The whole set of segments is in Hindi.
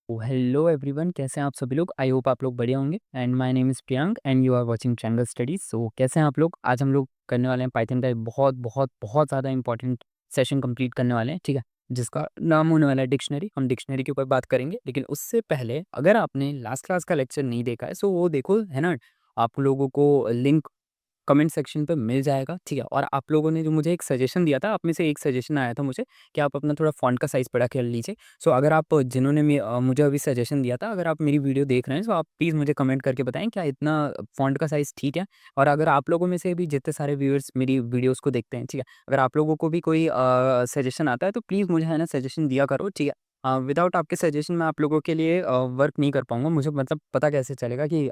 हेलो एवरीवन, कैसे हैं आप सभी लोग। आई होप आप लोग बढ़िया होंगे and my name is Priyank and you are watching Triangle Studies. So कैसे हैं आप लोग। आज हम लोग करने वाले हैं पाइथन का एक बहुत बहुत बहुत ज़्यादा इंपॉर्टेंट सेशन कंप्लीट करने वाले हैं, ठीक है, जिसका नाम होने वाला है डिक्शनरी। हम डिक्शनरी के ऊपर बात करेंगे, लेकिन उससे पहले अगर आपने लास्ट क्लास का लेक्चर नहीं देखा है सो वो देखो, है ना। आप लोगों को लिंक कमेंट सेक्शन पे मिल जाएगा, ठीक है। और आप लोगों ने जो मुझे एक सजेशन दिया था, आप में से एक सजेशन आया था मुझे कि आप अपना थोड़ा फ़ॉन्ट का साइज़ बड़ा कर लीजिए। सो अगर आप जिन्होंने मुझे अभी सजेशन दिया था, अगर आप मेरी वीडियो देख रहे हैं, तो आप प्लीज़ मुझे कमेंट करके बताएँ क्या इतना फ़ॉन्ट का साइज़ ठीक है? और अगर आप लोगों में से भी जितने सारे व्यूअर्स मेरी वीडियोज़ को देखते हैं, ठीक है, अगर आप लोगों को भी कोई सजेशन आता है तो प्लीज़ मुझे, है ना, सजेशन दिया करो, ठीक है। विदाउट आपके सजेशन मैं आप लोगों के लिए वर्क नहीं कर पाऊँगा। मुझे मतलब पता कैसे चलेगा कि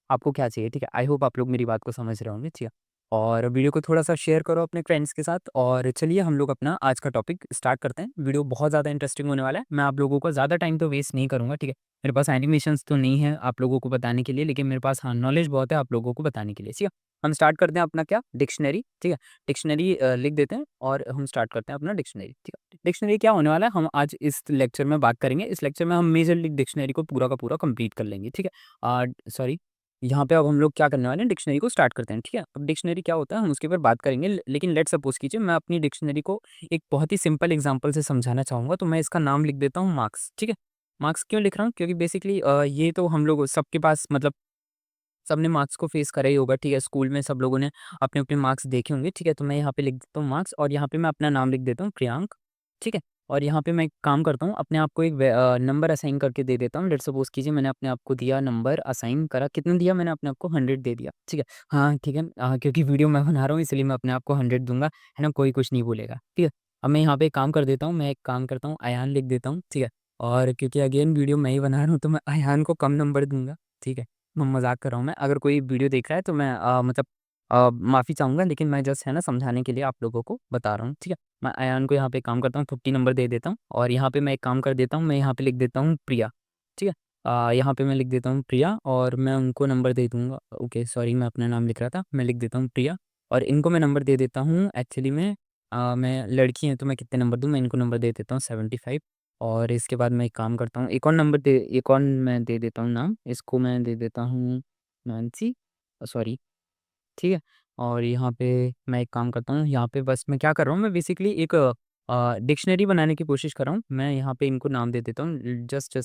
आपको क्या चाहिए, ठीक है। आई होप आप लोग मेरी बात को समझ रहे होंगे, ठीक है। और वीडियो को थोड़ा-सा शेयर करो अपने फ्रेंड्स के साथ और चलिए हम लोग अपना आज का टॉपिक स्टार्ट करते हैं। वीडियो बहुत ज़्यादा इंटरेस्टिंग होने वाला है। मैं आप लोगों को ज़्यादा टाइम तो वेस्ट नहीं करूँगा, ठीक है। मेरे पास एनिमेशंस तो नहीं है आप लोगों को बताने के लिए, लेकिन मेरे पास, हाँ, नॉलेज बहुत है आप लोगों को बताने के लिए, ठीक है। हम स्टार्ट करते हैं अपना क्या डिक्शनरी, ठीक है। डिक्शनरी लिख देते हैं और हम स्टार्ट करते हैं अपना डिक्शनरी, ठीक है। डिक्शनरी क्या होने वाला है, हम आज इस लेक्चर में बात करेंगे। इस लेक्चर में हम मेजरली डिक्शनरी को पूरा का पूरा कंप्लीट कर लेंगे, ठीक है। सॉरी, यहाँ पे अब हम लोग क्या करने वाले हैं, डिक्शनरी को स्टार्ट करते हैं, ठीक है। अब डिक्शनरी क्या होता है हम उसके ऊपर बात करेंगे, लेकिन लेट्स सपोज़ कीजिए मैं अपनी डिक्शनरी को एक बहुत ही सिंपल एग्जांपल से समझाना चाहूँगा, तो मैं इसका नाम लिख देता हूँ मार्क्स, ठीक है। मार्क्स क्यों लिख रहा हूँ? क्योंकि बेसिकली ये तो हम लोग सबके पास, मतलब सबने मार्क्स को फेस करा ही होगा, ठीक है। स्कूल में सब लोगों ने अपने-अपने मार्क्स देखे होंगे, ठीक है। तो मैं यहाँ पे लिख देता हूँ मार्क्स और यहाँ पे मैं अपना नाम लिख देता हूँ प्रियांक, ठीक है। और यहाँ पे मैं एक काम करता हूँ, अपने आप को एक नंबर असाइन करके दे देता हूँ। लेट्स सपोज़ कीजिए मैंने अपने आप को दिया नंबर असाइन करा, कितना दिया मैंने अपने आप को 100 दे दिया, ठीक है। हाँ, ठीक है। क्योंकि वीडियो मैं बना रहा हूँ इसलिए मैं अपने आप को 100 दूँगा, है ना, कोई कुछ नहीं बोलेगा, ठीक है। अब मैं यहाँ पे एक काम कर देता हूँ, मैं एक काम करता हूँ, अयान लिख देता हूँ, ठीक है। और क्योंकि अगेन वीडियो मैं ही बना रहा हूँ तो मैं अयान को कम नंबर दूँगा, ठीक है। मज़ाक कर रहा हूँ मैं। अगर कोई वीडियो देख रहा है तो मैं मतलब माफ़ी चाहूँगा, लेकिन मैं जस्ट, है ना, समझाने के लिए आप लोगों को बता रहा हूँ, ठीक है। मैं अयान को यहाँ पे काम करता हूँ 50 नंबर दे देता हूँ और यहाँ पे मैं एक काम कर देता हूँ, मैं यहाँ पे लिख देता हूँ प्रिया, ठीक है। यहाँ पे मैं लिख देता हूँ प्रिया और मैं उनको नंबर दे दूँगा। ओके, सॉरी, मैं अपना नाम लिख रहा था। मैं लिख देता हूँ प्रिया और इनको मैं नंबर दे देता हूँ एक्चुअली में मैं लड़की हैं तो मैं कितने नंबर दूँ, मैं इनको नंबर दे देता हूँ 75। और इसके बाद मैं एक काम करता हूँ, एक और मैं दे देता हूँ नाम, इसको मैं दे देता हूँ नैन्सी, सॉरी, ठीक है। और यहाँ पे मैं एक काम करता हूँ, यहाँ पे बस मैं क्या कर रहा हूँ, मैं बेसिकली एक डिक्शनरी बनाने की कोशिश कर रहा हूँ। मैं यहाँ पे इनको नाम दे देता हूँ जस्ट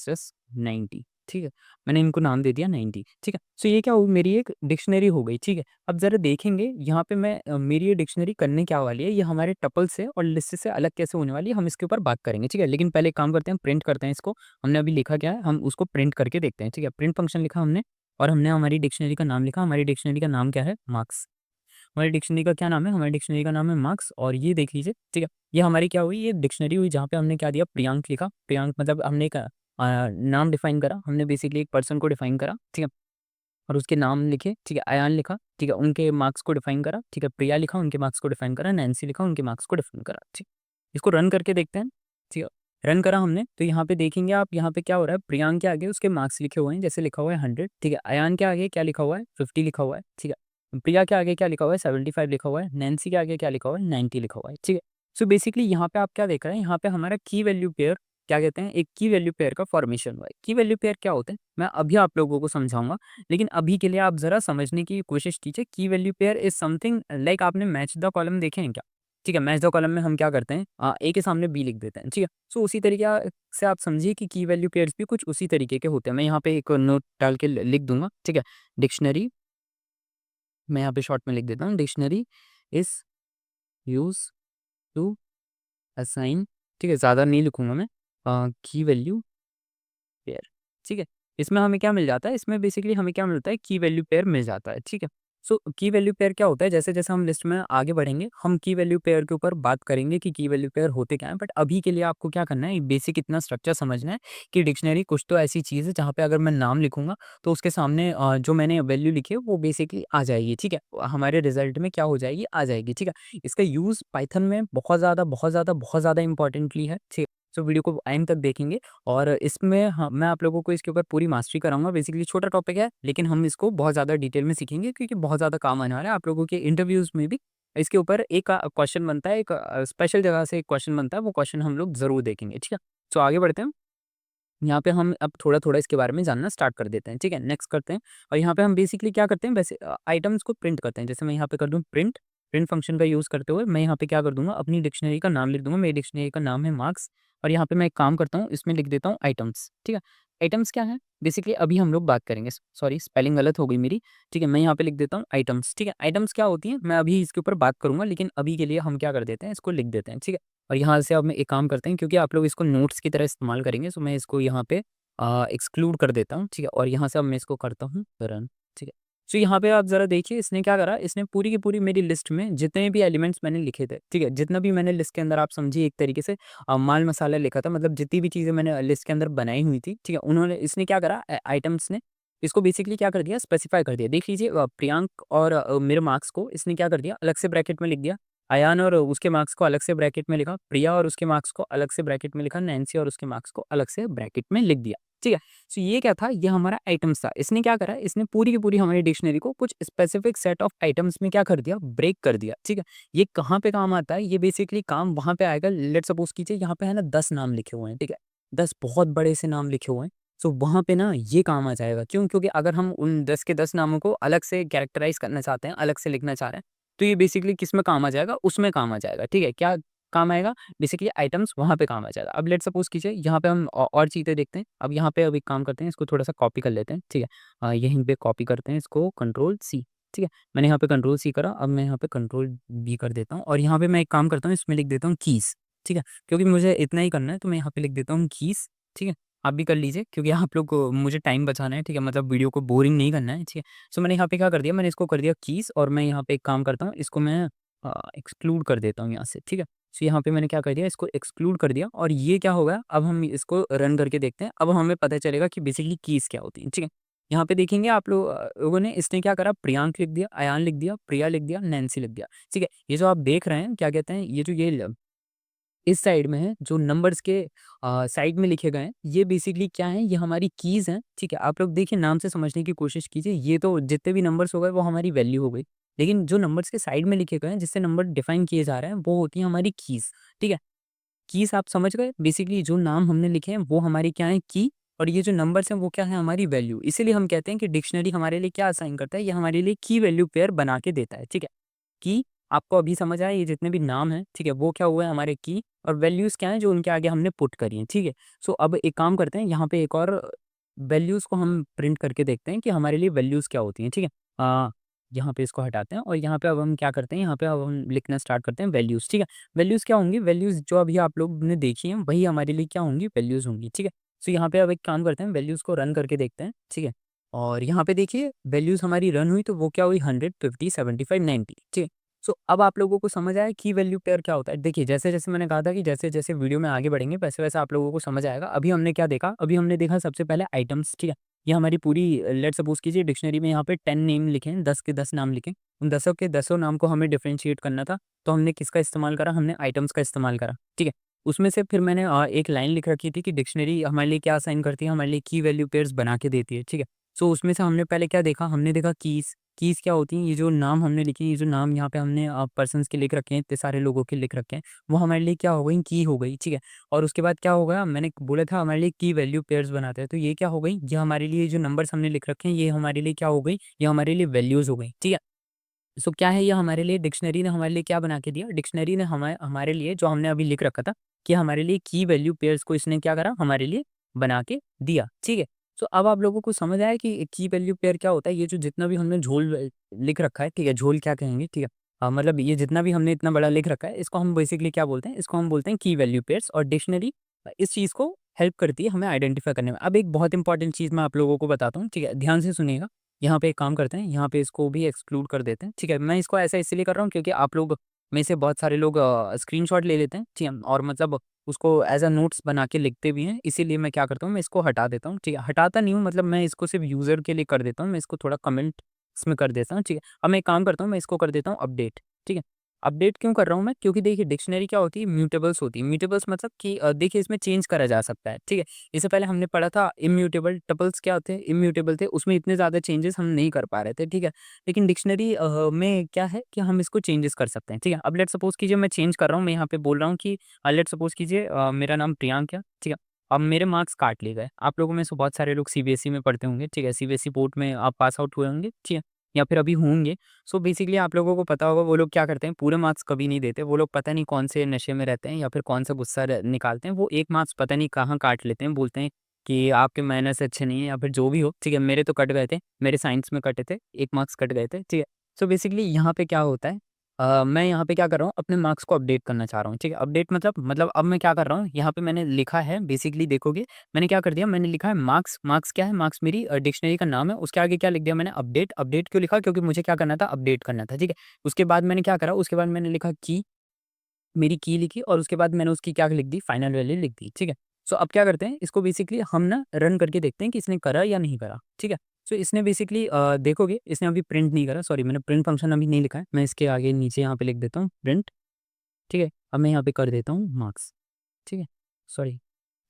90, ठीक है। मैंने इनको नाम दे दिया 90, ठीक है। सो ये क्या हुई, मेरी एक डिक्शनरी हो गई, ठीक है। अब ज़रा देखेंगे यहाँ पे मैं मेरी ये डिक्शनरी करने क्या वाली है, ये हमारे टपल से और लिस्ट से अलग कैसे होने वाली है, हम इसके ऊपर बात करेंगे, ठीक है। लेकिन पहले एक काम करते हैं, प्रिंट करते हैं इसको। हमने अभी लिखा क्या है, हम उसको प्रिंट करके देखते हैं, ठीक है। प्रिंट फंक्शन लिखा हमने और हमने हमारी डिक्शनरी का नाम लिखा। हमारी डिक्शनरी का नाम क्या है, मार्क्स। हमारी डिक्शनरी का क्या नाम है, हमारी डिक्शनरी का नाम है मार्क्स। और ये देख लीजिए, ठीक है। ये हमारी क्या हुई, ये डिक्शनरी हुई जहाँ पे हमने क्या दिया, प्रियांक लिखा। प्रियांक मतलब हमने एक नाम डिफाइन करा, हमने बेसिकली एक पर्सन को डिफाइन करा, ठीक है। और उसके नाम लिखे, ठीक है। अयान लिखा, ठीक है, उनके मार्क्स को डिफाइन करा, ठीक है। प्रिया लिखा, उनके मार्क्स को डिफाइन करा। नैन्सी लिखा, उनके मार्क्स को डिफाइन करा, ठीक। इसको रन करके देखते हैं, ठीक है। रन करा हमने तो यहाँ पे देखेंगे आप, यहाँ पे क्या हो रहा है, प्रियांक के आगे उसके मार्क्स लिखे हुए हैं, जैसे लिखा हुआ है 100, ठीक है। अयान के आगे क्या लिखा हुआ है, 50 लिखा हुआ है, ठीक है। प्रिया के आगे क्या लिखा हुआ है, 75 लिखा हुआ है। नैन्सी के आगे क्या लिखा हुआ है, 90 लिखा हुआ है, ठीक है। सो बेसिकली यहाँ पे आप क्या देख रहे हैं, यहाँ पे हमारा की वैल्यू पेयर, क्या कहते हैं, एक की वैल्यू पेयर का फॉर्मेशन हुआ है। की वैल्यू पेयर क्या होता है, मैं अभी आप लोगों को समझाऊंगा, लेकिन अभी के लिए आप ज़रा समझने की कोशिश कीजिए। की value pair is something like, आपने मैच द कॉलम देखे हैं क्या? ठीक है, मैच द कॉलम में हम क्या करते हैं, ए के सामने बी लिख देते हैं, ठीक है। सो उसी तरीके से आप समझिए कि की वैल्यू पेयर्स भी कुछ उसी तरीके के होते हैं। मैं यहाँ पे एक नोट डाल के लिख दूंगा, ठीक है। डिक्शनरी, मैं यहाँ पे शॉर्ट में लिख देता हूँ, dictionary is use to assign, ठीक है, ज़्यादा नहीं लिखूंगा मैं, की वैल्यू पेयर, ठीक है। इसमें हमें क्या मिल जाता है, इसमें बेसिकली हमें क्या मिलता है, की वैल्यू पेयर मिल जाता है, ठीक है। सो की वैल्यू पेयर क्या होता है, जैसे-जैसे हम लिस्ट में आगे बढ़ेंगे, हम की वैल्यू पेयर के ऊपर बात करेंगे कि की वैल्यू पेयर होते क्या हैं। बट अभी के लिए आपको क्या करना है, बेसिक इतना स्ट्रक्चर समझना है कि डिक्शनरी कुछ तो ऐसी चीज़ है जहाँ पे अगर मैं नाम लिखूँगा तो उसके सामने जो मैंने वैल्यू लिखी है वो बेसिकली आ जाएगी, ठीक है। हमारे रिजल्ट में क्या हो जाएगी, आ जाएगी, ठीक है। इसका यूज़ पाइथन में बहुत ज़्यादा, बहुत ज़्यादा, बहुत ज़्यादा इंपॉर्टेंटली है, ठीक है। सो वीडियो को एंड तक देखेंगे और इसमें, हाँ, मैं आप लोगों को इसके ऊपर पूरी मास्टरी कराऊँगा। बेसिकली छोटा टॉपिक है, लेकिन हम इसको बहुत ज़्यादा डिटेल में सीखेंगे क्योंकि बहुत ज़्यादा काम आने वाला है। आप लोगों के इंटरव्यूज़ में भी इसके ऊपर एक क्वेश्चन बनता है, एक स्पेशल जगह से एक क्वेश्चन बनता है, वो क्वेश्चन हम लोग ज़रूर देखेंगे, ठीक है? सो आगे बढ़ते हैं। यहाँ पे हम अब थोड़ा-थोड़ा इसके बारे में जानना स्टार्ट कर देते हैं, ठीक है? नेक्स्ट करते हैं और यहाँ पे हम बेसिकली क्या करते हैं वैसे आइटम्स को प्रिंट करते हैं। जैसे मैं यहाँ पे कर दूँ प्रिंट, प्रिंट फंक्शन का यूज़ करते हुए मैं यहाँ पे क्या कर दूँगा अपनी डिक्शनरी का नाम लिख दूँगा। मेरी डिक्शनरी का नाम है मार्क्स और यहाँ पे मैं एक काम करता हूँ इसमें लिख देता हूँ आइटम्स, ठीक है? आइटम्स क्या है? बेसिकली अभी हम लोग बात करेंगे सॉरी स्पेलिंग गलत हो गई मेरी, ठीक है? मैं यहाँ पे लिख देता हूँ आइटम्स, ठीक है? आइटम्स क्या होती हैं? मैं अभी इसके ऊपर बात करूँगा लेकिन अभी के लिए हम क्या कर देते हैं इसको लिख देते हैं, ठीक है? और यहाँ से अब मैं एक काम करते हैं क्योंकि आप लोग इसको नोट्स की तरह इस्तेमाल करेंगे सो मैं इसको यहाँ पे एक्सक्लूड कर देता हूँ, ठीक है? और यहाँ से अब मैं इसको करता हूँ रन, ठीक है? सो यहाँ पे आप ज़रा देखिए इसने क्या करा, इसने पूरी की पूरी मेरी लिस्ट में जितने भी एलिमेंट्स मैंने लिखे थे, ठीक है? जितना भी मैंने लिस्ट के अंदर आप समझिए एक तरीके से माल-मसाला लिखा था मतलब जितनी भी चीज़ें मैंने लिस्ट के अंदर बनाई हुई थी, ठीक है? उन्होंने इसने क्या करा आइटम्स ने इसको बेसिकली क्या कर दिया स्पेसिफाई कर दिया। देख लीजिए प्रियांक और मेरे मार्क्स को इसने क्या कर दिया अलग से ब्रैकेट में लिख दिया। अयान और उसके मार्क्स को अलग से ब्रैकेट में लिखा, प्रिया और उसके मार्क्स को अलग से ब्रैकेट में लिखा, नैन्सी और उसके मार्क्स को अलग से ब्रैकेट में लिख दिया, ठीक है? सो ये क्या था, ये हमारा आइटम्स था। इसने क्या करा, इसने पूरी की पूरी हमारी डिक्शनरी को कुछ स्पेसिफिक सेट ऑफ आइटम्स में क्या कर दिया, ब्रेक कर दिया, ठीक है? ये कहाँ पे काम आता है, ये बेसिकली काम वहाँ पे आएगा लेट्स सपोज़ कीजिए यहाँ पे है ना 10 नाम लिखे हुए हैं, ठीक है? 10 बहुत बड़े से नाम लिखे हुए हैं, सो वहाँ पे ना ये काम आ जाएगा। क्यों? क्योंकि अगर हम उन 10 के 10 नामों को अलग से कैरेक्टराइज़ करना चाहते हैं, अलग से लिखना चाह रहे हैं, तो ये बेसिकली किसमें काम आ जाएगा, उसमें काम आ जाएगा, ठीक है? क्या काम आएगा? बेसिकली आइटम्स वहाँ पे काम आ जाएगा। अब लेट्स सपोज़ कीजिए यहाँ पे हम और चीज़ें देखते हैं। अब यहाँ पे अब एक काम करते हैं, इसको थोड़ा-सा कॉपी कर लेते हैं, ठीक है? यहीं पे कॉपी करते हैं इसको कंट्रोल सी, ठीक है? मैंने यहाँ पे कंट्रोल सी करा, अब मैं यहाँ पे कंट्रोल वी कर देता हूँ और यहाँ पे मैं एक काम करता हूँ, इसमें लिख देता हूँ कीज़, ठीक है? क्योंकि मुझे इतना ही करना है, तो मैं यहाँ पे लिख देता हूँ कीज़, ठीक है? आप भी कर लीजिए क्योंकि आप लोग को मुझे टाइम बचाना है, ठीक है? मतलब वीडियो को बोरिंग नहीं करना है, ठीक है? सो मैंने यहाँ पे क्या कर दिया, मैंने इसको कर दिया कीज़ और मैं यहाँ पे एक काम करता हूँ, इसको मैं एक्सक्लूड कर देता हूँ यहाँ से, ठीक है? सो यहाँ पे मैंने क्या कर दिया, इसको एक्सक्लूड कर दिया और ये क्या होगा, अब हम इसको रन करके देखते हैं। अब हमें पता चलेगा कि बेसिकली कीज़ क्या होती हैं, ठीक है? यहाँ पे देखेंगे आप लोगों ने इसने क्या करा, प्रियांक लिख दिया, अयान लिख दिया, प्रिया लिख दिया, नैन्सी लिख दिया, ठीक है? ये जो आप देख रहे हैं, क्या कहते हैं, ये जो ये ल इस साइड में है, जो नंबर्स के साइड में लिखे गए हैं, ये बेसिकली क्या हैं, ये हमारी कीज़ हैं, ठीक है? आप लोग देखिए नाम से समझने की कोशिश कीजिए, ये तो जितने भी नंबर्स हो गए वो हमारी वैल्यू हो गई। लेकिन जो नंबर्स के साइड में लिखे गए हैं, जिससे नंबर डिफाइन किए जा रहे हैं, वो होती हैं हमारी कीज़, ठीक है? कीज़ आप समझ गए? बेसिकली जो नाम हमने लिखे हैं, वो हमारी क्या है की और ये जो नंबर्स हैं, वो क्या है हमारी वैल्यू। इसीलिए हम कहते हैं कि डिक्शनरी हमारे लिए क्या असाइन करता है, ये हमारे लिए की वैल्यू पेयर बना के देता है, ठीक है? की आपको अभी समझ आया, ये जितने भी नाम हैं, ठीक है? वो क्या हुए हमारे की और वैल्यूज़ क्या हैं जो उनके आगे हमने पुट करी हैं, ठीक है? सो अब एक काम करते हैं, यहाँ पे एक और वैल्यूज़ को हम प्रिंट करके देखते हैं कि हमारे लिए वैल्यूज़ क्या होती हैं, ठीक है? यहाँ पे इसको हटाते हैं और यहाँ पे अब हम क्या करते हैं, यहाँ पे अब हम लिखना स्टार्ट करते हैं वैल्यूज़, ठीक है? वैल्यूज़ क्या होंगी? वैल्यूज़ जो अभी आप लोग ने देखी हैं, वही हमारे लिए क्या होंगी? वैल्यूज़ होंगी, ठीक है? सो यहाँ पे अब एक काम करते हैं, वैल्यूज़ को रन करके देखते हैं, ठीक है? और यहाँ पे देखिए वैल्यूज़ हमारी रन हुई तो वो क्या हुई 100, 50, 75, 90, ठीक है? सो अब आप लोगों को समझ आया की वैल्यू पेयर क्या होता है। देखिए जैसे-जैसे मैंने कहा था कि जैसे-जैसे वीडियो में आगे बढ़ेंगे वैसे-वैसे आप लोगों को समझ आएगा। अभी हमने क्या देखा? अभी हमने देखा सबसे पहले आइटम्स, ठीक है? ये हमारी पूरी लेट्स सपोज़ कीजिए डिक्शनरी में यहाँ पे 10 नेम लिखे हैं, 10 के 10 नाम लिखे। उन 10 के 10 नाम को हमें डिफरेंशिएट करना था, तो हमने किसका इस्तेमाल करा? हमने आइटम्स का इस्तेमाल करा, ठीक है? उसमें से फिर मैंने एक लाइन लिख रखी थी कि डिक्शनरी हमारे लिए क्या असाइन करती है? हमारे लिए की वैल्यू पेयर्स बना के देती है, ठीक है? सो उसमें से हमने पहले क्या देखा? हमने देखा कीज़। कीज़ क्या होती हैं? ये जो नाम हमने लिखे हैं, ये जो नाम यहाँ पे हमने पर्सन्स के लिख रखे हैं, इतने सारे लोगों के लिख रखे हैं, वो हमारे लिए क्या हो गई? की हो गई, ठीक है? और उसके बाद क्या होगा? मैंने बोला था हमारे लिए की वैल्यू पेयर्स बनाते हैं, तो ये क्या हो गई? ये हमारे लिए जो नंबर्स हमने लिख रखे हैं, ये हमारे लिए क्या हो गई? ये हमारे लिए वैल्यूज़ हो गई, ठीक है? सो क्या है ये हमारे लिए डिक्शनरी ने हमारे लिए क्या बना के दिया? डिक्शनरी ने हमारे लिए जो हमने अभी लिख रखा था कि हमारे लिए की वैल्यू पेयर्स को इसने क्या करा? हमारे लिए बना के दिया, ठीक है? सो अब आप लोगों को समझ आया कि की वैल्यू पेयर क्या होता है? ये जो जितना भी हमने झोल लिख रखा है, ठीक है? झोल क्या कहेंगे, ठीक है? मतलब ये जितना भी हमने इतना बड़ा लिख रखा है, इसको हम बेसिकली क्या बोलते हैं? इसको हम बोलते हैं की वैल्यू पेयर्स और डिक्शनरी इस चीज़ को हेल्प करती है हमें आइडेंटिफ़ाई करने में। अब एक बहुत इंपॉर्टेंट चीज़ मैं आप लोगों को बताता हूँ, ठीक है? ध्यान से सुनिएगा। यहाँ पे एक काम करते हैं, यहाँ पे इसको भी एक्सक्लूड कर देते हैं, ठीक है? मैं इसको ऐसा इसलिए कर रहा हूँ क्योंकि आप लोग में से बहुत सारे लोग स्क्रीनशॉट ले लेते हैं, ठीक है? और मतलब उसको एज़ अ नोट्स बना के लिखते भी हैं, इसीलिए मैं क्या करता हूँ, मैं इसको हटा देता हूँ, ठीक है? हटाता नहीं हूँ मतलब मैं इसको सिर्फ़ यूज़र के लिए कर देता हूँ, मैं इसको थोड़ा कमेंट इसमें कर देता हूँ, ठीक है? अब मैं एक काम करता हूँ, मैं इसको कर देता हूँ अपडेट, ठीक है? अपडेट क्यों कर रहा हूँ मैं? क्योंकि देखिए डिक्शनरी क्या होती है, म्यूटेबल्स होती है। म्यूटेबल्स मतलब कि देखिए इसमें चेंज करा जा सकता है, ठीक है? इससे पहले हमने पढ़ा था इम्यूटेबल, टपल्स क्या होते हैं? इम्यूटेबल थे, उसमें इतने ज़्यादा चेंजेस हम नहीं कर पा रहे थे, ठीक है? लेकिन डिक्शनरी में क्या है कि हम इसको चेंजेस कर सकते हैं, ठीक है? अब लेट्स सपोज़ कीजिए मैं चेंज कर रहा हूँ, मैं यहाँ पे बोल रहा हूँ कि लेट्स सपोज़ कीजिए मेरा नाम प्रियांक है, ठीक है? अब मेरे मार्क्स काट लिए गए। आप लोगों में से बहुत सारे लोग सीबीएसई में पढ़ते होंगे, ठीक है? सीबीएसई बोर्ड में आप पास आउट हुए होंगे, ठीक है? या फिर अभी होंगे। सो बेसिकली आप लोगों को पता होगा वो लोग क्या करते हैं, पूरे मार्क्स कभी नहीं देते। वो लोग पता नहीं कौन से नशे में रहते हैं या फिर कौन सा गुस्सा निकालते हैं। वो 1 मार्क्स पता नहीं कहाँ काट लेते हैं, बोलते हैं कि आपके मैनर्स अच्छे नहीं है या फिर जो भी हो, ठीक है? मेरे तो कट गए थे, मेरे साइंस में कटे थे, 1 मार्क्स कट गए थे, ठीक है? सो बेसिकली यहाँ पे क्या होता है, मैं यहाँ पे क्या कर रहा हूँ, अपने मार्क्स को अपडेट करना चाह रहा हूँ, ठीक है? अपडेट मतलब अब मैं क्या कर रहा हूँ, यहाँ पे मैंने लिखा है बेसिकली देखोगे, मैंने क्या कर दिया, मैंने लिखा है मार्क्स। मार्क्स क्या है? मार्क्स मेरी डिक्शनरी का नाम है। उसके आगे क्या लिख दिया मैंने, अपडेट। अपडेट क्यों लिखा? क्योंकि मुझे क्या करना था, अपडेट करना था, ठीक है? उसके बाद मैंने क्या करा, उसके बाद मैंने लिखा की, मेरी की लिखी और उसके बाद मैंने उसकी क्या लिख दी, फाइनल वैल्यू लिख दी, ठीक है? सो अब क्या करते हैं, इसको बेसिकली हम ना रन करके देखते हैं कि इसने करा या नहीं करा, ठीक है? सो इसने बेसिकली देखोगे इसने अभी प्रिंट नहीं करा, सॉरी मैंने प्रिंट फंक्शन अभी नहीं लिखा है। मैं इसके आगे नीचे यहाँ पे लिख देता हूँ प्रिंट, ठीक है? अब मैं यहाँ पे कर देता हूँ मार्क्स, ठीक है? सॉरी।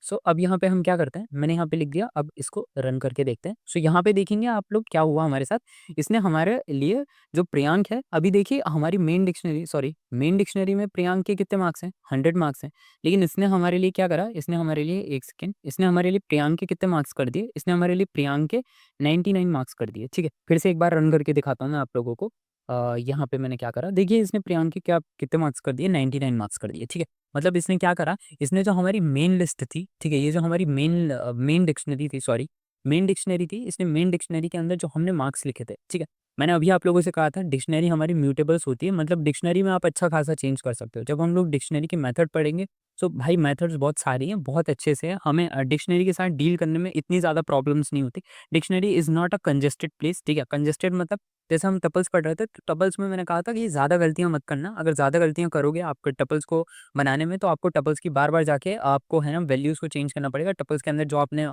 सो अब यहाँ पे हम क्या करते हैं, मैंने यहाँ पे लिख दिया, अब इसको रन करके देखते हैं। सो यहाँ पे देखेंगे आप लोग क्या हुआ हमारे साथ। इसने हमारे लिए जो प्रियांक है, अभी देखिए हमारी मेन डिक्शनरी में प्रियांक के कितने मार्क्स हैं, 100 मार्क्स हैं। लेकिन इसने हमारे लिए क्या करा, इसने हमारे लिए, एक सेकेंड, इसने हमारे लिए प्रियांक के कितने मार्क्स कर दिए, इसने हमारे लिए प्रियांक के 99 मार्क्स कर दिए, ठीक है? फिर से एक बार रन करके दिखाता हूँ मैं आप लोगों को। यहाँ पे मैंने क्या करा, देखिए इसने प्रियांक के क्या कितने मार्क्स कर दिए, 99 मार्क्स कर दिए, ठीक है? मतलब इसने क्या करा, इसने जो हमारी मेन लिस्ट थी, ठीक है? ये जो हमारी मेन डिक्शनरी थी, सॉरी मेन डिक्शनरी थी, इसने मेन डिक्शनरी के अंदर जो हमने मार्क्स लिखे थे, ठीक है? मैंने अभी आप लोगों से कहा था डिक्शनरी हमारी म्यूटेबल्स होती है, मतलब डिक्शनरी में आप अच्छा खासा चेंज कर सकते हो। जब हम लोग डिक्शनरी के मेथड पढ़ेंगे, तो भाई मेथड्स बहुत सारी हैं, बहुत अच्छे से है। हमें डिक्शनरी के साथ डील करने में इतनी ज़्यादा प्रॉब्लम्स नहीं होती। Dictionary is not a congested place, ठीक है? कंजेस्टेड मतलब जैसे हम टपल्स पढ़ रहे थे, तो टपल्स में मैंने कहा था कि ये ज़्यादा गलतियाँ मत करना। अगर ज़्यादा गलतियाँ करोगे आपके टपल्स को बनाने में, तो आपको टपल्स की बार-बार जाके आपको है ना वैल्यूज़ को चेंज करना पड़ेगा। टपल्स के अंदर जो आपने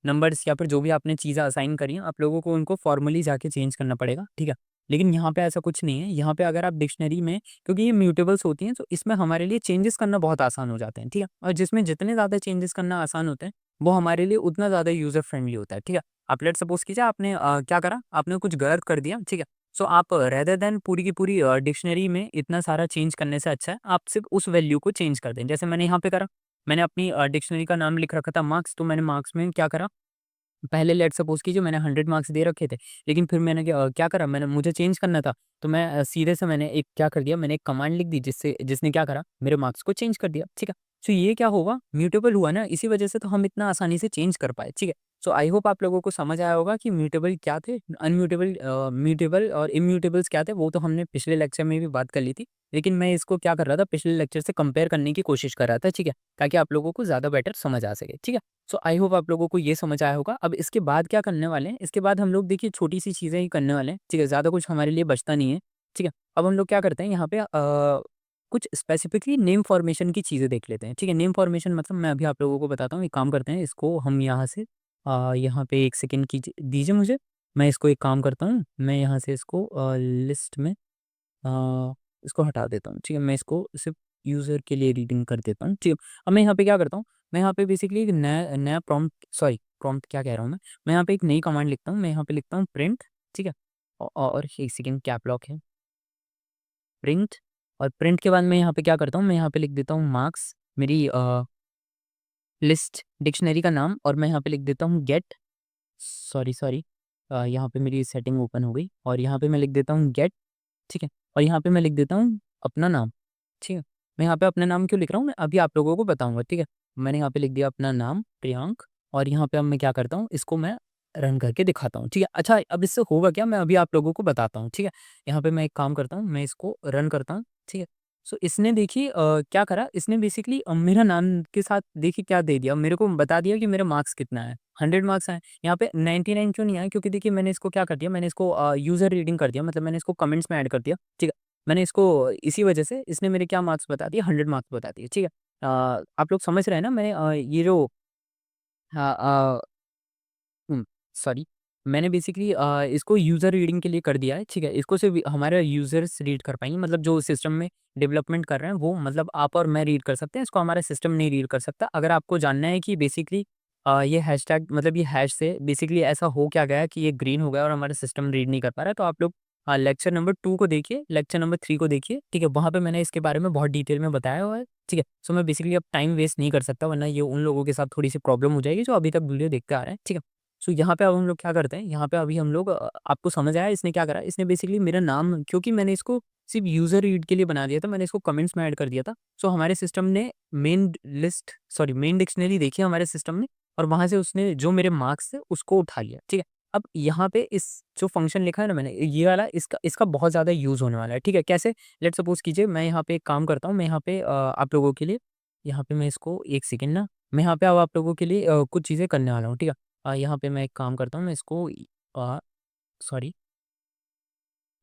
नंबर्स या फिर जो भी आपने चीज़ें असाइन करी हैं, आप लोगों को उनको फॉर्मली जाके चेंज करना पड़ेगा, ठीक है? लेकिन यहाँ पे ऐसा कुछ नहीं है। यहाँ पे अगर आप डिक्शनरी में, क्योंकि ये म्यूटेबल्स होती हैं, तो इसमें हमारे लिए चेंजेस करना बहुत आसान हो जाते हैं, ठीक है? और जिसमें जितने ज़्यादा चेंजेस करना आसान होते हैं, वो हमारे लिए उतना ज़्यादा यूज़र फ्रेंडली होता है, ठीक है? आप लेट्स सपोज़ कीजिए आपने क्या करा, आपने कुछ गलत कर दिया, ठीक है? सो आप रेदर देन पूरी की पूरी डिक्शनरी में इतना सारा चेंज करने से अच्छा है आप सिर्फ उस वैल्यू को चेंज कर दें। जैसे मैंने यहाँ पे करा, मैंने अपनी डिक्शनरी का नाम लिख रखा था मार्क्स, तो मैंने मार्क्स में क्या करा, पहले लेट्स सपोज़ कीजिए मैंने 100 मार्क्स दे रखे थे, लेकिन फिर मैंने क्या करा, मैंने मुझे चेंज करना था, तो मैं सीधे से मैंने एक क्या कर दिया, मैंने एक कमांड लिख दी जिसने क्या करा, मेरे मार्क्स को चेंज कर दिया, ठीक है? सो ये क्या होगा, म्यूटेबल हुआ ना, इसी वजह से तो हम इतना आसानी से चेंज कर पाए, ठीक है? सो आई होप आप लोगों को समझ आया होगा कि म्यूटेबल क्या थे, अनम्यूटेबल म्यूटेबल और इम्यूटेबल्स क्या थे, वो तो हमने पिछले लेक्चर में भी बात कर ली थी। लेकिन मैं इसको क्या कर रहा था, पिछले लेक्चर से कंपेयर करने की कोशिश कर रहा था, ठीक है? ताकि आप लोगों को ज़्यादा बेटर समझ आ सके, ठीक है? सो आई होप आप लोगों को ये समझ आया होगा। अब इसके बाद क्या करने वाले हैं, इसके बाद हम लोग देखिए छोटी-सी चीज़ें ही करने वाले हैं, ठीक है? ज़्यादा कुछ हमारे लिए बचता नहीं है, ठीक है? अब हम लोग क्या करते हैं यहाँ पे कुछ स्पेसिफिकली नेम फॉर्मेशन की चीज़ें देख लेते हैं, ठीक है? नेम फॉर्मेशन मतलब मैं अभी आप लोगों को बताता हूँ, एक काम करते हैं, इसको हम यहाँ से यहाँ पे 1 सेकंड दीजिए मुझे, मैं इसको एक काम करता हूँ, मैं यहाँ से इसको लिस्ट में इसको हटा देता हूँ, ठीक है? मैं इसको सिर्फ़ यूज़र के लिए रीडिंग कर देता हूँ, ठीक है? अब मैं यहाँ पे क्या करता हूँ, मैं यहाँ पे बेसिकली एक नया नया प्रॉम्प्ट क्या कह रहा हूँ मैं यहाँ पे एक नई कमांड लिखता हूँ, मैं यहाँ पे लिखता हूँ प्रिंट, ठीक है? और 1 सेकंड कैप लॉक है, प्रिंट। और प्रिंट के बाद मैं यहाँ पे क्या करता हूँ, मैं यहाँ पे लिख देता हूँ मार्क्स, मेरी लिस्ट डिक्शनरी का नाम, और मैं यहाँ पे लिख देता हूँ गेट, सॉरी यहाँ पे मेरी सेटिंग ओपन हो गई, और यहाँ पे मैं लिख देता हूँ गेट, ठीक है? और यहाँ पे मैं लिख देता हूँ अपना नाम, ठीक है? मैं यहाँ पे अपना नाम क्यों लिख रहा हूँ, मैं अभी आप लोगों को बताऊँगा, ठीक है? मैंने यहाँ पे लिख दिया अपना नाम प्रियांक, और यहाँ पे अब मैं क्या करता हूँ, इसको मैं रन करके दिखाता हूँ, ठीक है? अच्छा, अब इससे होगा क्या, मैं अभी आप लोगों को बताता हूँ, ठीक है? यहाँ पे मैं एक काम करता हूँ, मैं इसको रन करता हूँ, ठीक है? सो इसने देखिए क्या करा, इसने बेसिकली मेरा नाम के साथ देखिए क्या दे दिया, मेरे को बता दिया कि मेरा मार्क्स कितना है, 100 मार्क्स आए। यहाँ पे 99 क्यों नहीं आया, क्योंकि देखिए मैंने इसको क्या कर दिया, मैंने इसको यूज़र रीडिंग कर दिया, मतलब मैंने इसको कमेंट्स में ऐड कर दिया, ठीक है? मैंने इसको इसी वजह से इसने मेरे क्या मार्क्स बता दिए, 100 मार्क्स बता दिए, ठीक है? आप लोग समझ रहे हैं ना, मैं ये जो हाँ सॉरी, मैंने बेसिकली इसको यूज़र रीडिंग के लिए कर दिया है, ठीक है? इसको सिर्फ़ हमारे यूज़र्स रीड कर पाएँगे, मतलब जो सिस्टम में डेवलपमेंट कर रहे हैं वो, मतलब आप और मैं रीड कर सकते हैं, इसको हमारा सिस्टम नहीं रीड कर सकता। अगर आपको जानना है कि बेसिकली ये हैशटैग मतलब ये हैश से बेसिकली ऐसा हो क्या गया कि ये ग्रीन हो गया और हमारा सिस्टम रीड नहीं कर पा रहा है, तो आप लोग लेक्चर नंबर 2 को देखिए, लेक्चर नंबर 3 को देखिए, ठीक है? वहाँ पे मैंने इसके बारे में बहुत डिटेल में बताया हुआ है, ठीक है? सो मैं बेसिकली अब टाइम वेस्ट नहीं कर सकता, वरना ये उन लोगों के साथ थोड़ी-सी प्रॉब्लम हो जाएगी जो अभी तक वीडियो देखते आ रहे हैं, ठीक है? सो यहाँ पे अब हम लोग क्या करते हैं, यहाँ पे अभी हम लोग आपको समझ आया इसने क्या करा? इसने बेसिकली मेरा नाम, क्योंकि मैंने इसको सिर्फ़ यूज़र रीड के लिए बना दिया था, मैंने इसको कमेंट्स में ऐड कर दिया था। सो हमारे सिस्टम ने मेन डिक्शनरी देखी हमारे सिस्टम ने, और वहाँ से उसने जो मेरे मार्क्स थे उसको उठा लिया, ठीक है? अब यहाँ पे इस जो फ़ंक्शन लिखा है ना मैंने, ये वाला इसका इसका बहुत ज़्यादा यूज़ होने वाला है, ठीक है? कैसे? लेट्स सपोज़ कीजिए मैं यहाँ पे एक काम करता हूँ, मैं यहाँ पे आप लोगों के लिए यहाँ पे मैं इसको 1 सेकंड ना, मैं यहाँ पे अब आप लोगों के लिए कुछ चीज़ें करने वाला हूँ, ठीक है? यहाँ पे मैं एक काम करता हूँ, मैं इसको अ, सॉरी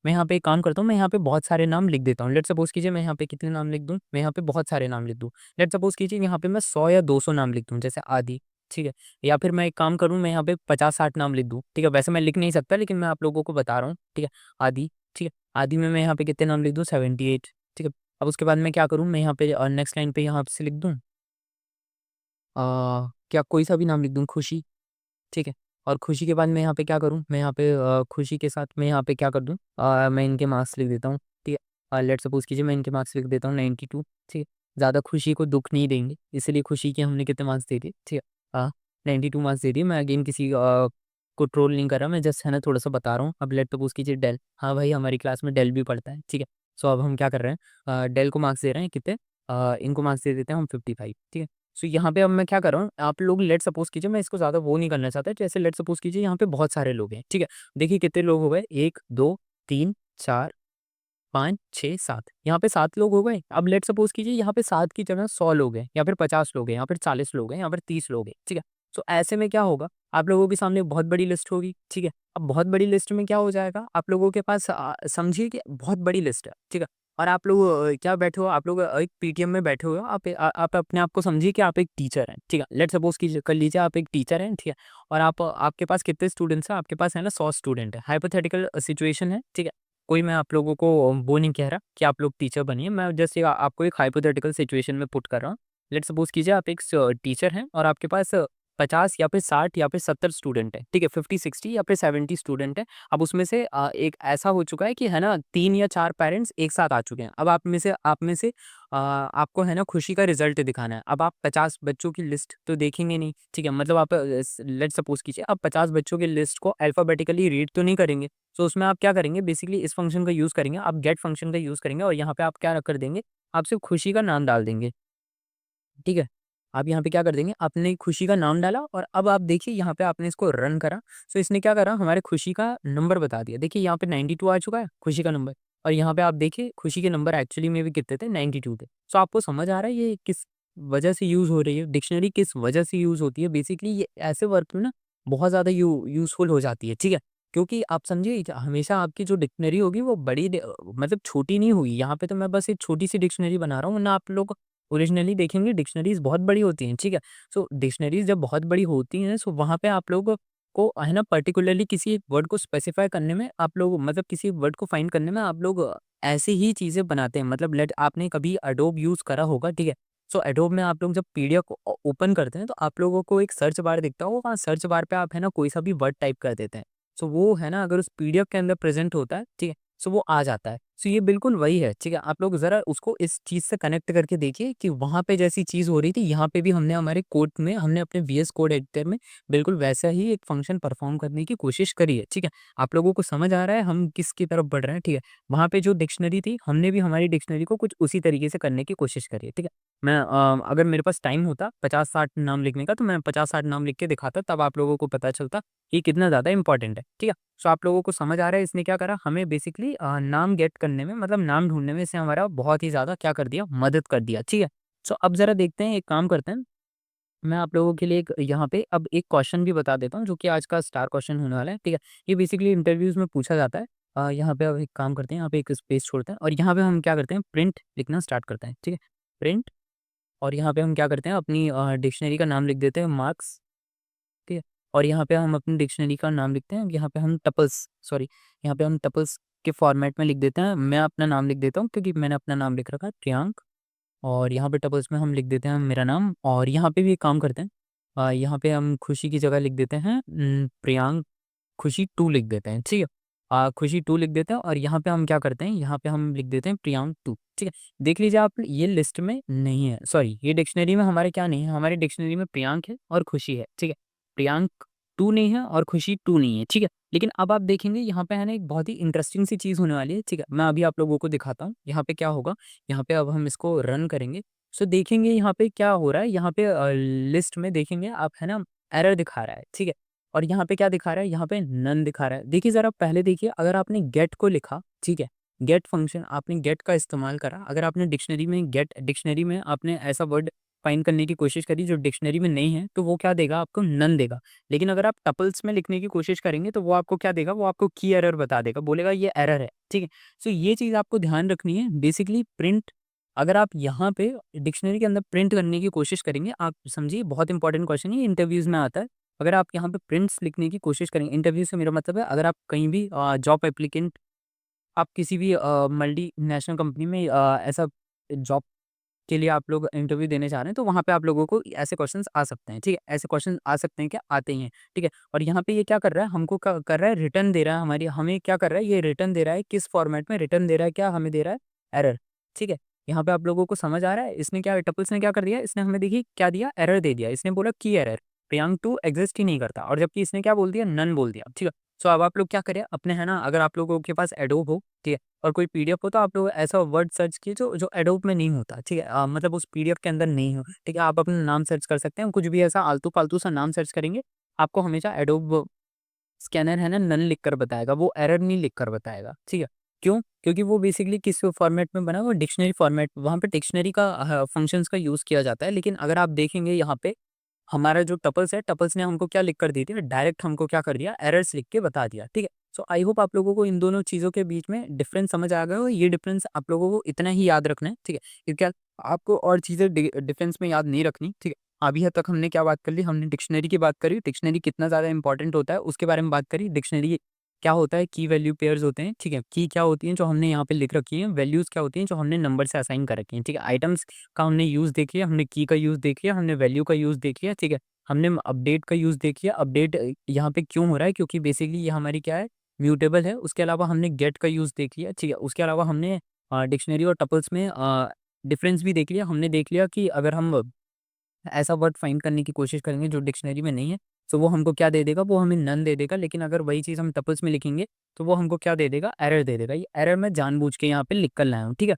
मैं यहाँ पे एक काम करता हूँ, मैं यहाँ पे बहुत सारे नाम लिख देता हूँ। लेट्स सपोज़ कीजिए मैं यहाँ पे कितने नाम लिख दूँ? मैं यहाँ पे बहुत सारे नाम लिख दूँ। लेट्स सपोज़ कीजिए यहाँ पे मैं 100 या 200 नाम लिख दूँ, जैसे आदि, ठीक है? या फिर मैं एक काम करूँ, मैं यहाँ पे 50-60 नाम लिख दूँ, ठीक है? वैसे मैं लिख नहीं सकता, लेकिन मैं आप लोगों को बता रहा हूँ, ठीक है? आदि, ठीक है? आदि में मैं यहाँ पे कितने नाम लिख दूँ? 78, ठीक है? अब उसके बाद मैं क्या करूँ, मैं यहाँ पे नेक्स्ट लाइन पे यहाँ से लिख दूँ क्या कोई सा भी नाम लिख दूँ, खुशी। ठीक है? और खुशी के बाद मैं यहाँ पे क्या करूँ, मैं यहाँ पे खुशी के साथ मैं यहाँ पे क्या कर दूँ, मैं इनके मार्क्स लिख देता हूँ, ठीक है? लेट्स सपोज़ कीजिए मैं इनके मार्क्स लिख देता हूँ 92, ठीक है? ज़्यादा खुशी को दुःख नहीं देंगे, इसलिए खुशी के हमने कितने मार्क्स दे दिए, ठीक है? 92 मार्क्स दे दिए। मैं अगेन किसी को ट्रोल नहीं कर रहा, मैं जस्ट है ना थोड़ा-सा बता रहा हूँ। अब लेट्स सपोज़ कीजिए डेल, हाँ भाई हमारी क्लास में डेल भी पढ़ता है, ठीक है? सो अब हम क्या कर रहे हैं, डेल को मार्क्स दे रहे हैं कितने, इनको मार्क्स दे देते हैं हम 55, ठीक है? सो यहाँ पे अब मैं क्या कर रहा हूँ, आप लोग लेट्स सपोज़ कीजिए, मैं इसको ज़्यादा वो नहीं करना चाहता, जैसे लेट्स सपोज़ कीजिए यहाँ पे बहुत सारे लोग हैं, ठीक है? देखिए कितने लोग हो गए, 1, 2, 3, 4, 5, 6, 7, यहाँ पे 7 लोग हो गए। अब लेट्स सपोज़ कीजिए यहाँ पे 7 की जगह 100 लोग हैं, या फिर 50 लोग हैं, या फिर 40 लोग हैं, या फिर 30 लोग हैं, ठीक है? सो ऐसे में क्या होगा, आप लोगों के सामने बहुत बड़ी लिस्ट होगी, ठीक है? अब बहुत बड़ी लिस्ट में क्या हो जाएगा, आप लोगों के पास समझिए कि बहुत बड़ी लिस्ट है, ठीक है? और आप लोग क्या बैठे हो, आप लोग एक पीटीएम में बैठे हुए हो, आप अपने आप को समझिए कि आप एक टीचर हैं, ठीक है? लेट्स सपोज़ कीजिए कर लीजिए आप एक टीचर हैं, ठीक है? और आपके पास कितने स्टूडेंट्स हैं, आपके पास है ना 100 स्टूडेंट है, हाइपोथेटिकल सिचुएशन है, ठीक है? कोई मैं आप लोगों को वो नहीं कह रहा कि आप लोग टीचर बनिए, मैं जस्ट आपको एक हाइपोथेटिकल सिचुएशन में पुट कर रहा हूँ। लेट्स सपोज़ कीजिए आप एक टीचर हैं और आपके पास 50 या फिर 60 या फिर 70 स्टूडेंट हैं, ठीक है? 50-60 या फिर 70 स्टूडेंट हैं। अब उसमें से एक ऐसा हो चुका है कि है ना 3 या 4 पेरेंट्स एक साथ आ चुके हैं। अब आप में से आपको है ना खुशी का रिज़ल्ट दिखाना है। अब आप 50 बच्चों की लिस्ट तो देखेंगे नहीं, ठीक है? मतलब आप लेट्स सपोज़ कीजिए आप 50 बच्चों की लिस्ट को अल्फ़ाबेटिकली रीड तो नहीं करेंगे। तो उसमें आप क्या करेंगे, बेसिकली इस फंक्शन का यूज़ करेंगे, आप गेट फंक्शन का यूज़ करेंगे, और यहाँ पे आप क्या कर देंगे, आप सिर्फ़ खुशी का नाम डाल देंगे, ठीक है? आप यहाँ पे क्या कर देंगे, आपने खुशी का नाम डाला और अब आप देखिए यहाँ पे आपने इसको रन करा, सो इसने क्या करा, हमारे खुशी का नंबर बता दिया। देखिए यहाँ पे 92 आ चुका है खुशी का नंबर, और यहाँ पे आप देखिए खुशी के नंबर एक्चुअली में भी कितने थे, 92 थे। सो आपको समझ आ रहा है ये किस वजह से यूज़ हो रही है, डिक्शनरी किस वजह से यूज़ होती है। बेसिकली ये ऐसे वर्क में ना बहुत ज़्यादा यूज़फुल हो जाती है, ठीक है? क्योंकि आप समझिए हमेशा आपकी जो डिक्शनरी होगी वो मतलब छोटी नहीं होगी। यहाँ पे तो मैं बस एक छोटी-सी डिक्शनरी बना रहा हूँ, वरना आप लोग ओरिजिनली देखेंगे डिक्शनरीज़ बहुत बड़ी होती हैं, ठीक है? सो डिक्शनरीज़ जब बहुत बड़ी होती हैं, सो वहाँ पे आप लोगों को है ना पर्टिकुलरली किसी एक वर्ड को स्पेसिफ़ाई करने में आप लोग, मतलब किसी वर्ड को फाइंड करने में आप लोग ऐसी ही चीज़ें बनाते हैं। मतलब लेट आपने कभी एडोब यूज़ करा होगा, ठीक है? सो एडोब में आप लोग जब पीडीएफ ओपन करते हैं, तो आप लोगों को एक सर्च बार दिखता होगा, वहाँ सर्च बार पे आप है ना कोई सा भी वर्ड टाइप कर देते हैं। सो वो है ना अगर उस पीडीएफ के अंदर प्रेज़ेंट होता है, ठीक है? सो वो आ जाता है। सो ये बिल्कुल वही है, ठीक है? आप लोग ज़रा उसको इस चीज़ से कनेक्ट करके देखिए कि वहाँ पे जैसी चीज़ हो रही थी, यहाँ पे भी हमने हमारे कोड में, हमने अपने वीएस कोड एडिटर में बिल्कुल वैसा ही एक फ़ंक्शन परफ़ॉर्म करने की कोशिश करी है, ठीक है? आप लोगों को समझ आ रहा है हम किसकी तरफ बढ़ रहे हैं, ठीक है? वहाँ पे जो डिक्शनरी थी, हमने भी हमारी डिक्शनरी को कुछ उसी तरीके से करने की कोशिश करी है, ठीक है? मैं अगर मेरे पास टाइम होता 50-60 नाम लिखने का, तो मैं 50-60 नाम लिख के दिखाता, तब आप लोगों को पता चलता कि कितना ज़्यादा इम्पोर्टेंट है, ठीक है? सो आप लोगों को समझ आ रहा है इसने क्या करा, हमें बेसिकली नाम गेट करने में, मतलब नाम ढूँढने में इसने हमारा बहुत ही ज़्यादा क्या कर दिया, मदद कर दिया, ठीक है? सो अब ज़रा देखते हैं, एक काम करते हैं, मैं आप लोगों के लिए एक यहाँ पे अब एक क्वेश्चन भी बता देता हूँ, जो कि आज का स्टार क्वेश्चन होने वाला है, ठीक है? ये बेसिकली इंटरव्यूज़ में पूछा जाता है। यहाँ पे अब एक काम करते हैं, यहाँ पे एक स्पेस छोड़ते हैं, और यहाँ पे हम क्या करते हैं, प्रिंट लिखना स्टार्ट करते हैं, ठीक है? प्रिंट, और यहाँ पे हम क्या करते हैं, अपनी डिक्शनरी का नाम लिख देते हैं मार्क्स, ठीक है? और यहाँ पे हम अपनी डिक्शनरी का नाम लिखते हैं, यहाँ पे हम टपल्स, सॉरी, यहाँ पे हम टपल्स के फॉर्मेट में लिख देते हैं। मैं अपना नाम लिख देता हूँ क्योंकि मैंने अपना नाम लिख रखा है प्रियांक, और यहाँ पे टपल्स में हम लिख देते हैं मेरा नाम, और यहाँ पे भी एक काम करते हैं, यहाँ पे हम खुशी की जगह लिख देते हैं प्रियांक खुशी 2 लिख देते हैं, ठीक है? खुशी 2 लिख देते हैं और यहाँ पे हम क्या करते हैं, यहाँ पे हम लिख देते हैं प्रियांक 2, ठीक है। देख लीजिए आप, ये लिस्ट में नहीं है, सॉरी ये डिक्शनरी में हमारे क्या नहीं है, हमारी डिक्शनरी में प्रियांक है और खुशी है, ठीक है। प्रियांक 2 नहीं है और खुशी 2 नहीं है, ठीक है। लेकिन अब आप देखेंगे यहाँ पे है ना एक बहुत ही इंटरेस्टिंग सी चीज़ होने वाली है, ठीक है। मैं अभी आप लोगों को दिखाता हूँ, यहाँ पे क्या होगा, यहाँ पे अब हम इसको रन करेंगे। सो देखेंगे यहाँ पे क्या हो रहा है, यहाँ पे लिस्ट में देखेंगे आप है ना, एरर दिखा रहा है, ठीक है। और यहाँ पे क्या दिखा रहा है, यहाँ पे नन दिखा रहा है। देखिए ज़रा पहले देखिए, अगर आपने गेट को लिखा, ठीक है, गेट फंक्शन आपने गेट का इस्तेमाल करा, अगर आपने डिक्शनरी में आपने ऐसा वर्ड फाइंड करने की कोशिश करी जो डिक्शनरी में नहीं है, तो वो क्या देगा आपको, नन देगा। लेकिन अगर आप टपल्स में लिखने की कोशिश करेंगे तो वो आपको क्या देगा, वो आपको की एरर बता देगा, बोलेगा ये एरर है, ठीक है। सो ये चीज़ आपको ध्यान रखनी है। बेसिकली प्रिंट, अगर आप यहाँ पे डिक्शनरी के अंदर प्रिंट करने की कोशिश करेंगे, आप समझिए बहुत इंपॉर्टेंट क्वेश्चन है, ये इंटरव्यूज़ में आता है। अगर आप यहाँ पे प्रिंट्स लिखने की कोशिश करेंगे, इंटरव्यू से मेरा मतलब है अगर आप कहीं भी जॉब एप्लीकेंट, आप किसी भी मल्टीनेशनल कंपनी में ऐसा जॉब के लिए आप लोग इंटरव्यू देने जा रहे हैं, तो वहाँ पे आप लोगों को ऐसे क्वेश्चंस आ सकते हैं, ठीक है। ऐसे क्वेश्चन आ सकते हैं, क्या आते ही हैं, ठीक है। और यहाँ पे ये क्या कर रहा है, हमको क्या कर रहा है, रिटर्न दे रहा है, हमारी हमें क्या कर रहा है, ये रिटर्न दे रहा है, किस फॉर्मेट में रिटर्न दे रहा है, क्या हमें दे रहा है, एरर, ठीक है। यहाँ पे आप लोगों को समझ आ रहा है, इसने क्या, टपल्स ने क्या कर दिया, इसने हमें देखिए क्या दिया, एरर दे दिया। इसने बोला की एरर, प्रियांक 2 एग्जिस्ट ही नहीं करता, और जबकि इसने क्या बोल दिया, नन बोल दिया, ठीक है। सो अब आप लोग क्या करें, अपने है ना, अगर आप लोगों के पास एडोब हो, ठीक है, और कोई पीडीएफ हो, तो आप लोग ऐसा वर्ड सर्च कीजिए जो जो एडोब में नहीं होता, ठीक है। मतलब उस पीडीएफ के अंदर नहीं हो, ठीक है। आप अपना नाम सर्च कर सकते हैं, कुछ भी ऐसा आलतू-फालतू सा नाम सर्च करेंगे, आपको हमेशा एडोब स्कैनर है ना, नन लिखकर बताएगा, वो एरर नहीं लिखकर बताएगा, ठीक है। क्यों? क्योंकि वो बेसिकली किस फॉर्मेट में बना है, वो डिक्शनरी फॉर्मेट, वहाँ पे डिक्शनरी का फंक्शंस का यूज़ किया जाता है। लेकिन अगर आप देखेंगे यहाँ पे हमारा जो टपल्स है, टपल्स ने हमको क्या लिख कर दी थी, डायरेक्ट हमको क्या कर दिया, एरर्स लिख के बता दिया, ठीक है। सो आई होप आप लोगों को इन दोनों चीज़ों के बीच में डिफरेंस समझ आ गया हो। ये डिफरेंस आप लोगों को इतना ही याद रखना है, ठीक है, क्योंकि आपको और चीज़ें डिफेंस में याद नहीं रखनी, ठीक है। अभी हद तक हमने क्या बात कर ली, हमने डिक्शनरी की बात करी, डिक्शनरी कितना ज़्यादा इंपॉर्टेंट होता है उसके बारे में बात करी। डिक्शनरी क्या होता है, की वैल्यू पेयर्स होते हैं, ठीक है। की क्या होती हैं, जो हमने यहाँ पे लिख रखी है, वैल्यूज़ क्या होती हैं, जो हमने नंबर से असाइन कर रखी हैं, ठीक है। आइटम्स का हमने यूज़ देख लिया, हमने की का यूज़ देख लिया, हमने वैल्यू का यूज़ देख लिया, ठीक है। हमने अपडेट का यूज़ देख लिया, अपडेट यहाँ पे क्यों हो रहा है, क्योंकि बेसिकली ये हमारी क्या है, म्यूटेबल है। उसके अलावा हमने गेट का यूज़ देख लिया, ठीक है। उसके अलावा हमने डिक्शनरी और टपल्स में डिफरेंस भी देख लिया। हमने देख लिया कि अगर हम ऐसा वर्ड फाइंड करने की कोशिश करेंगे जो डिक्शनरी में नहीं है, तो वो हमको क्या दे देगा, वो हमें नन दे देगा। लेकिन अगर वही चीज़ हम टपल्स में लिखेंगे, तो वो हमको क्या दे देगा, एरर दे देगा। ये एरर मैं जानबूझ के यहाँ पे लिख कर लाया हूँ, ठीक है।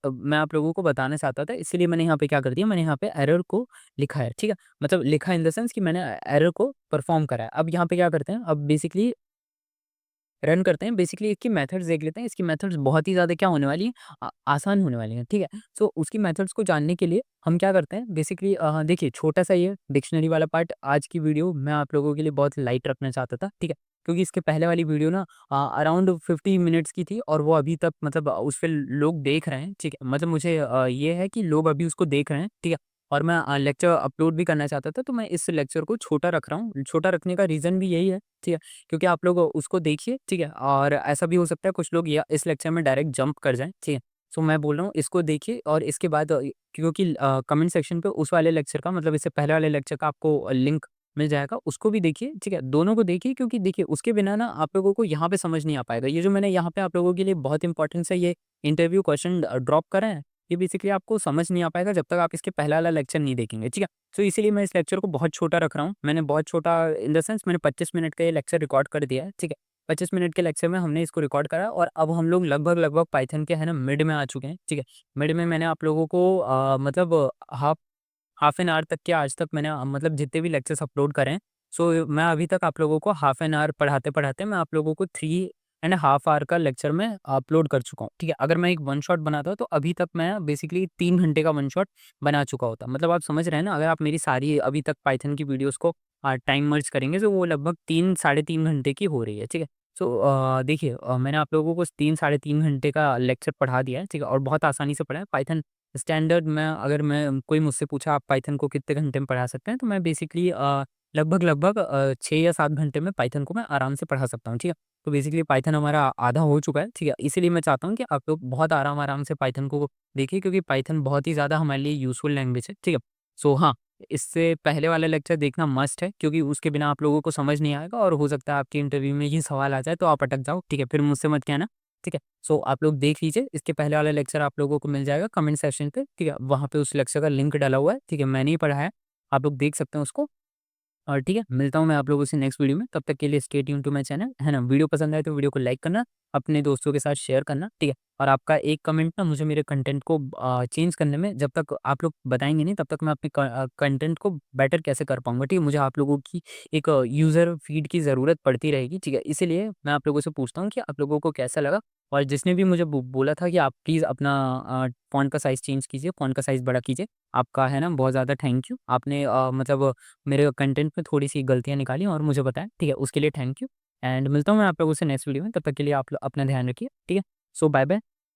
मैं आप लोगों को बताना चाहता था, इसलिए मैंने यहाँ पे क्या कर दिया, मैंने यहाँ पे एरर को लिखा है, ठीक है। मतलब लिखा इन द सेंस कि मैंने एरर को परफॉर्म करा है। अब यहाँ पे क्या करते हैं, अब बेसिकली रन करते हैं। बेसिकली इसकी मेथड्स देख लेते हैं। इसकी मेथड्स बहुत ही ज़्यादा क्या होने वाली हैं, आसान होने वाली हैं, ठीक है। सो उसकी मेथड्स को जानने के लिए हम क्या करते हैं, बेसिकली देखिए छोटा-सा ये डिक्शनरी वाला पार्ट, आज की वीडियो मैं आप लोगों के लिए बहुत लाइट रखना चाहता था, ठीक है। क्योंकि इसके पहले वाली वीडियो ना अराउंड 50 मिनट्स की थी, और वो अभी तक मतलब उस पे लोग देख रहे हैं, ठीक है। मतलब मुझे ये है कि लोग अभी उसको देख रहे हैं, ठीक है। और मैं लेक्चर अपलोड भी करना चाहता था, तो मैं इस लेक्चर को छोटा रख रहा हूँ। छोटा रखने का रीज़न भी यही है, ठीक है। क्योंकि आप लोग उसको देखिए, ठीक है। और ऐसा भी हो सकता है कुछ लोग या इस लेक्चर में डायरेक्ट जंप कर जाएँ, ठीक है। सो मैं बोल रहा हूँ इसको देखिए, और इसके बाद क्योंकि कमेंट सेक्शन पे उस वाले लेक्चर का, मतलब इससे पहले वाले लेक्चर का आपको लिंक मिल जाएगा, उसको भी देखिए, ठीक है। दोनों को देखिए, क्योंकि देखिए उसके बिना ना आप लोगों को यहाँ पे समझ नहीं आ पाएगा। ये जो मैंने यहाँ पे आप लोगों के लिए बहुत इंपॉर्टेंट है, ये इंटरव्यू क्वेश्चन ड्रॉप करे हैं, ये बेसिकली आपको समझ नहीं आ पाएगा जब तक आप इसके पहला वाला लेक्चर नहीं देखेंगे, ठीक है। तो इसीलिए मैं इस लेक्चर को बहुत छोटा रख रहा हूँ। मैंने बहुत छोटा इन द सेंस, मैंने 25 मिनट का ये लेक्चर रिकॉर्ड कर दिया है, ठीक है। 25 मिनट के लेक्चर में हमने इसको रिकॉर्ड करा, और अब हम लोग लगभग पाइथन के है ना मिड में आ चुके हैं, ठीक है। मिड में मैंने आप लोगों को मतलब हाफ हाफ एन आवर तक के आज तक मैंने मतलब जितने भी लेक्चर्स अपलोड करे हैं, सो मैं अभी तक आप लोगों को हाफ एन आवर पढ़ाते-पढ़ाते मैं आप लोगों को 3 एंड हाफ आवर का लेक्चर मैं अपलोड कर चुका हूँ, ठीक है। अगर मैं एक वन शॉट बनाता तो अभी तक मैं बेसिकली 3 घंटे का वन शॉट बना चुका होता। मतलब आप समझ रहे हैं ना, अगर आप मेरी सारी अभी तक पाइथन की वीडियोज़ को टाइम मर्ज करेंगे, तो वो लगभग 3 साढ़े 3 घंटे की हो रही है, ठीक है। सो देखिए मैंने आप लोगों को 3 साढ़े 3 घंटे का लेक्चर पढ़ा दिया है, ठीक है, और बहुत आसानी से पढ़ा है। पाइथन स्टैंडर्ड में अगर मैं कोई मुझसे पूछा आप पाइथन को कितने घंटे में पढ़ा सकते हैं, तो मैं बेसिकली लगभग 6 या 7 घंटे में पाइथन को मैं आराम से पढ़ा सकता हूँ, ठीक है। तो बेसिकली पाइथन हमारा आधा हो चुका है, ठीक है। इसीलिए मैं चाहता हूँ कि आप लोग बहुत आराम-आराम से पाइथन को देखिए, क्योंकि पाइथन बहुत ही ज़्यादा हमारे लिए यूज़फुल लैंग्वेज है, ठीक है। सो हाँ, इससे पहले वाला लेक्चर देखना मस्ट है, क्योंकि उसके बिना आप लोगों को समझ नहीं आएगा और हो सकता है आपके इंटरव्यू में ये सवाल आ जाए तो आप अटक जाओ, ठीक है? फिर मुझसे मत कहना, ठीक है? सो आप लोग देख लीजिए, इसके पहले वाला लेक्चर आप लोगों को मिल जाएगा कमेंट सेक्शन पे, ठीक है? वहाँ पे उस लेक्चर का लिंक डला हुआ है, ठीक है? मैंने ही पढ़ाया है, आप लोग देख सकते हैं उसको। और ठीक है, मिलता हूँ मैं आप लोगों से नेक्स्ट वीडियो में, तब तक के लिए stay tuned to my channel, है ना? वीडियो पसंद आए तो वीडियो को लाइक करना, अपने दोस्तों के साथ शेयर करना, ठीक है? और आपका एक कमेंट ना मुझे मेरे कंटेंट को चेंज करने में, जब तक आप लोग बताएँगे नहीं तब तक मैं अपने कंटेंट को बेटर कैसे कर पाऊँगा, ठीक है? मुझे आप लोगों की एक यूज़र फीड की ज़रूरत पड़ती रहेगी, ठीक है? इसीलिए मैं आप लोगों से पूछता हूँ कि आप लोगों को कैसा लगा? और जिसने भी मुझे बोला था कि आप प्लीज़ अपना फ़ॉन्ट का साइज़ चेंज कीजिए, फ़ॉन्ट का साइज़ बड़ा कीजिए, आपका है ना बहुत ज़्यादा थैंक यू। आपने मतलब मेरे कंटेंट में थोड़ी-सी गलतियाँ निकाली और मुझे बताया, ठीक है? उसके लिए थैंक यू एंड मिलता हूँ मैं आप लोगों से नेक्स्ट वीडियो में, तब तक के लिए आप अपना ध्यान रखिए, ठीक है? सो बाय-बाय।